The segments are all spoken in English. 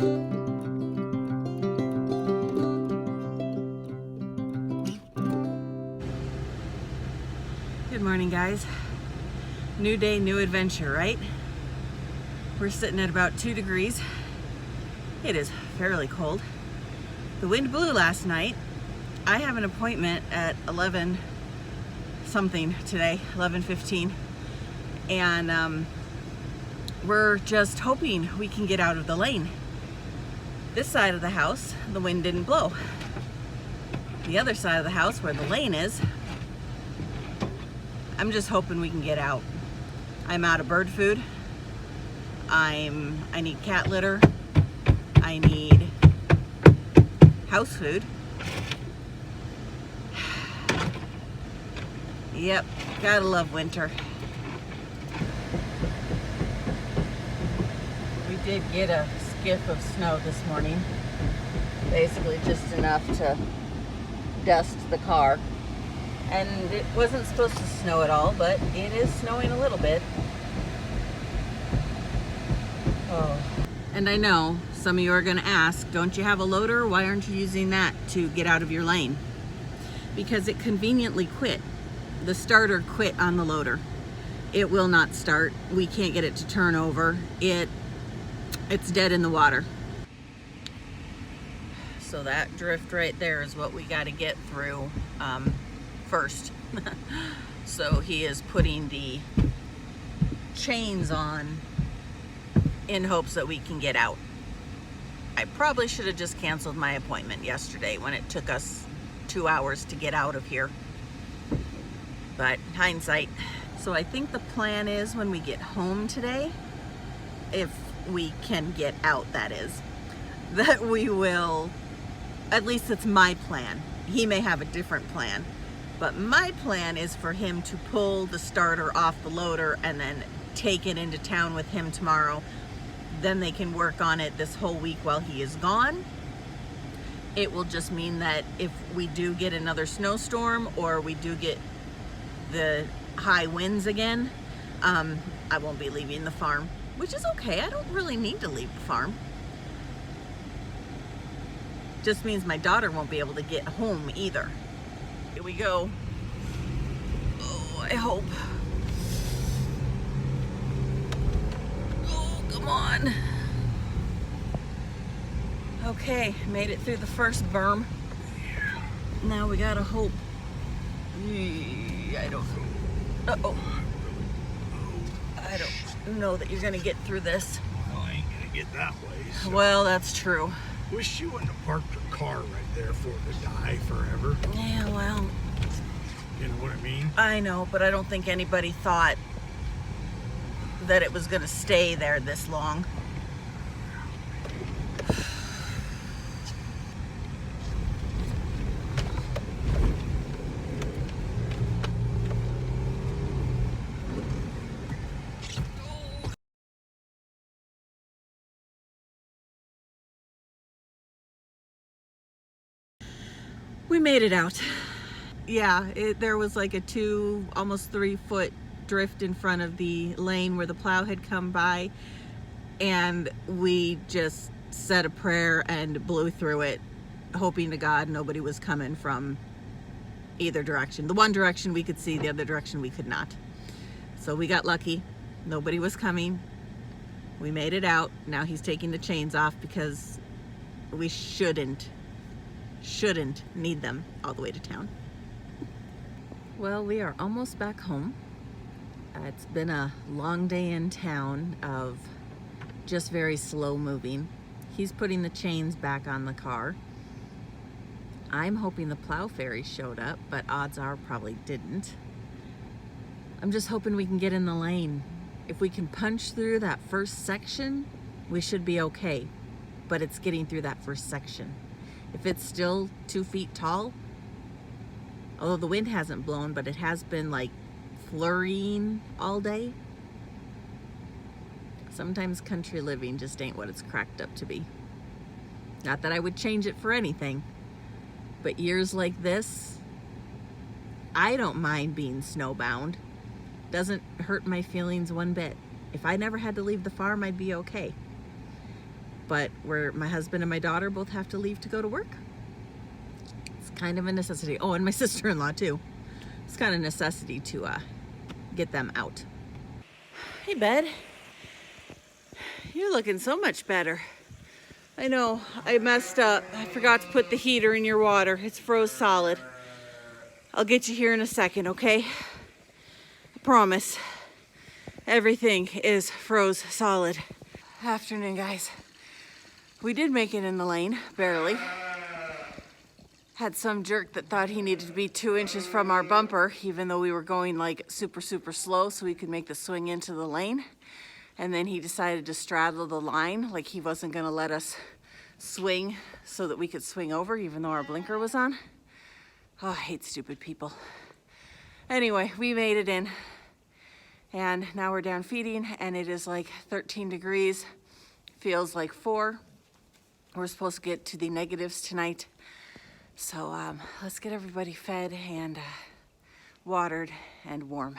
Good morning, guys. New day, new adventure, right? We're sitting at about 2 degrees. It is fairly cold. The wind blew last night. I have an appointment at 11 something today, 11:15, and we're just hoping we can get out of the lane. This side of the house, the wind didn't blow. The other side of the house where the lane is, I'm just hoping we can get out. I'm out of bird food. I need cat litter. I need house food. Yep, gotta love winter. We did get a skiff of snow this morning. Basically just enough to dust the car. And it wasn't supposed to snow at all, but it is snowing a little bit. Oh. And I know some of you are gonna ask, don't you have a loader? Why aren't you using that to get out of your lane? Because it conveniently quit. The starter quit on the loader. It will not start. We can't get it to turn over. It's dead in the water. So that drift right there is what we gotta get through first. So he is putting the chains on in hopes that we can get out. I probably should have just canceled my appointment yesterday when it took us 2 hours to get out of here. But hindsight. So I think the plan is when we get home today, if we can get out, that is, that we will, at least it's my plan. He may have a different plan. But my plan is for him to pull the starter off the loader and then take it into town with him tomorrow. Then they can work on it this whole week while he is gone. It will just mean that if we do get another snowstorm or we do get the high winds again, I won't be leaving the farm, which is okay. I don't really need to leave the farm. Just means my daughter won't be able to get home either. Here we go. Oh, I hope. Oh, come on. Okay, made it through the first berm. Now we gotta hope. I don't know. Uh-oh. I don't know that you're gonna get through this. Well, I ain't gonna get that way. So. Well, that's true. Wish you wouldn't have parked your car right there for it to die forever. Yeah, well. You know what I mean? I know, but I don't think anybody thought that it was gonna stay there this long. We made it out. Yeah, there was like a 2, almost 3 foot drift in front of the lane where the plow had come by, and we just said a prayer and blew through it, hoping to God nobody was coming from either direction. The one direction we could see, the other direction we could not. So we got lucky. Nobody was coming. We made it out. Now he's taking the chains off because we shouldn't need them all the way to town. Well, we are almost back home. It's been a long day in town of just very slow moving. He's putting the chains back on the car. I'm hoping the plow ferry showed up, but odds are probably didn't. I'm just hoping we can get in the lane. If we can punch through that first section, we should be okay. But it's getting through that first section. If it's still 2 feet tall, although the wind hasn't blown, but it has been like flurrying all day. Sometimes country living just ain't what it's cracked up to be. Not that I would change it for anything, but years like this, I don't mind being snowbound. Doesn't hurt my feelings one bit. If I never had to leave the farm, I'd be okay. but my husband and my daughter both have to leave to go to work. It's kind of a necessity. Oh, and my sister-in-law too. It's kind of a necessity to get them out. Hey, bud. You're looking so much better. I know, I messed up. I forgot to put the heater in your water. It's froze solid. I'll get you here in a second, okay? I promise. Everything is froze solid. Afternoon, guys. We did make it in the lane, barely. Had some jerk that thought he needed to be 2 inches from our bumper, even though we were going like super slow so we could make the swing into the lane. And then he decided to straddle the line, like he wasn't gonna let us swing so that we could swing over, even though our blinker was on. Oh, I hate stupid people. Anyway, we made it in. And now we're down feeding, and it is like 13 degrees. Feels like 4. We're supposed to get to the negatives tonight. So let's get everybody fed and watered and warm.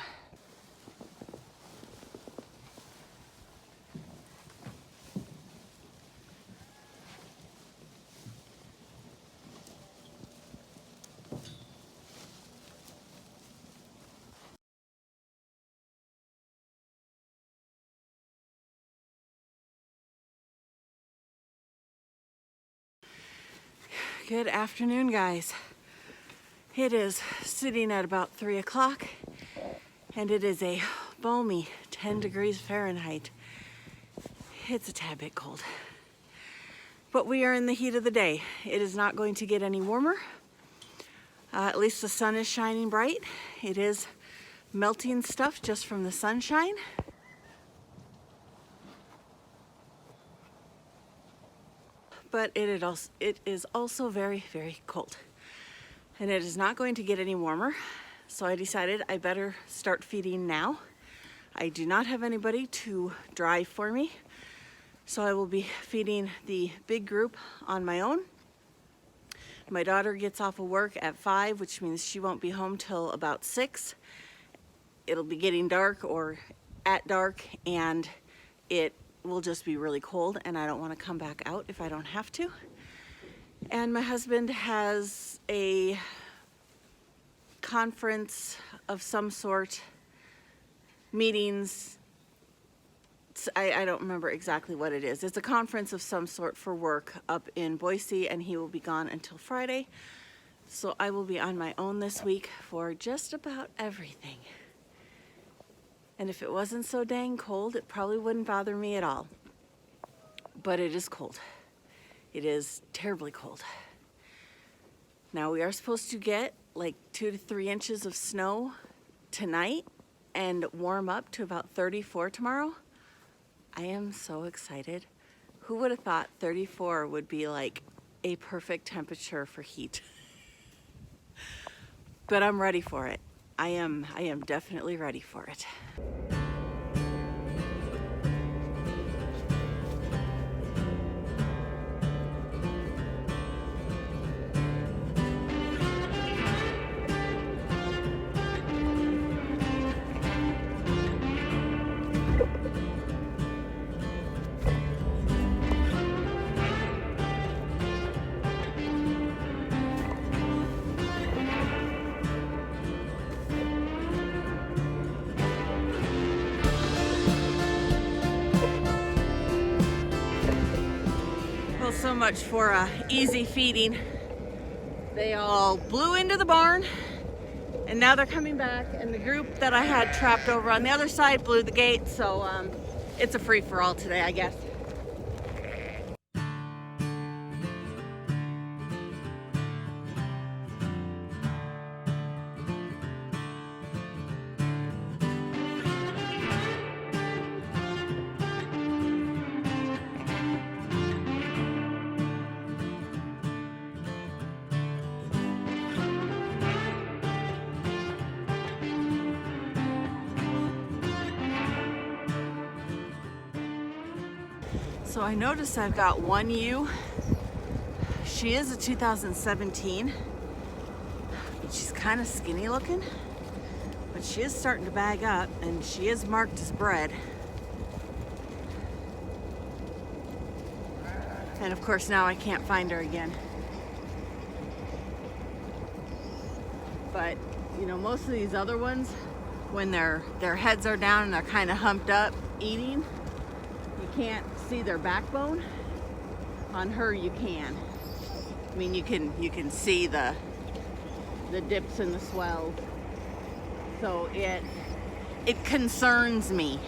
Good afternoon, guys. It is sitting at about 3 o'clock, and it is a balmy 10 degrees Fahrenheit. It's a tad bit cold, but we are in the heat of the day. It is not going to get any warmer. At least the sun is shining bright. It is melting stuff just from the sunshine. But it is also very, very cold. And it is not going to get any warmer. So I decided I better start feeding now. I do not have anybody to drive for me. So I will be feeding the big group on my own. My daughter gets off of work at 5, which means she won't be home till about 6. It'll be getting dark or at dark, and it will just be really cold, and I don't want to come back out if I don't have to. And my husband has a conference of some sort, meetings. I don't remember exactly what it is. It's a conference of some sort for work up in Boise, and he will be gone until Friday. So I will be on my own this week for just about everything. And if it wasn't so dang cold, it probably wouldn't bother me at all. But it is cold. It is terribly cold. Now we are supposed to get like 2 to 3 inches of snow tonight and warm up to about 34 tomorrow. I am so excited. Who would have thought 34 would be like a perfect temperature for heat? But I'm ready for it. I am definitely ready for it. So much for easy feeding. They all blew into the barn, and now they're coming back, and the group that I had trapped over on the other side blew the gate, so it's a free-for-all today, I guess. So I noticed I've got one ewe. She is a 2017. She's kind of skinny looking, but she is starting to bag up, and she is marked as bred. And of course now I can't find her again. But you know, most of these other ones, when their heads are down and they're kind of humped up eating, you can't see their backbone. On her you can. I mean, you can see the dips and the swells. So it concerns me.